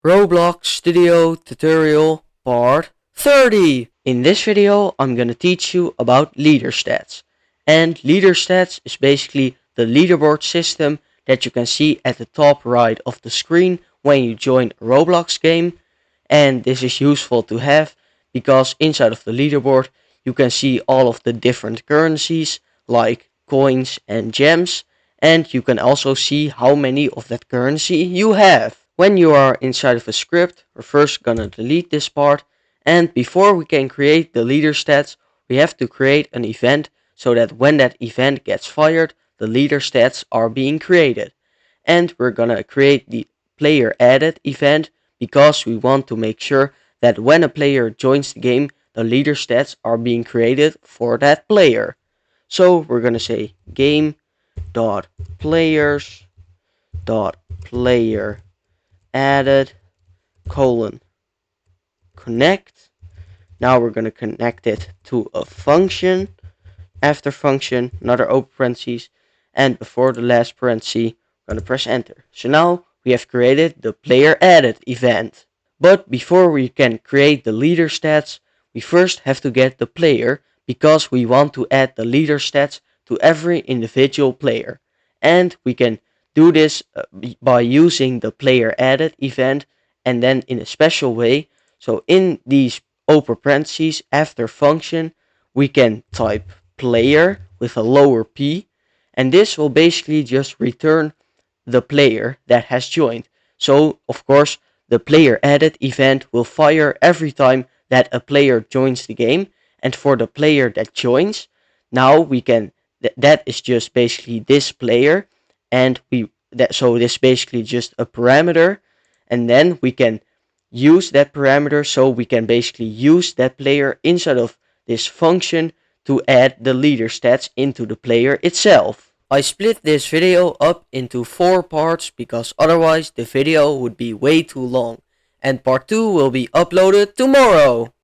Roblox Studio Tutorial Part 30. In this video, I'm gonna teach you about LeaderStats. And LeaderStats is basically the leaderboard system that you can see at the top right of the screen when you join a Roblox game. And this is useful to have because inside of the leaderboard you can see all of the different currencies like coins and gems, and you can also see how many of that currency you have. When you are inside of a script, we're first gonna delete this part, and before we can create the leader stats, we have to create an event so that when that event gets fired, the leader stats are being created. And we're gonna create the player added event because we want to make sure that when a player joins the game, the leader stats are being created for that player. So we're gonna say game.players.player added connect. Now we're going to connect it to a function. After function, another open parentheses, and before the last parenthesis, we're going to press enter. So now we have created the player added event. But before we can create the leader stats, we first have to get the player because we want to add the leader stats to every individual player. And we can do this by using the player added event and then in a special way. So in these open parentheses after function, we can type player with a lower p, and this will basically just return the player that has joined. So of course the player added event will fire every time that a player joins the game, and for the player that joins, now we can that is just basically this player, and so this is basically just a parameter, and then we can use that parameter, so we can basically use that player inside of this function to add the leader stats into the player itself. I split this video up into 4 parts because otherwise the video would be way too long, and part 2 will be uploaded tomorrow.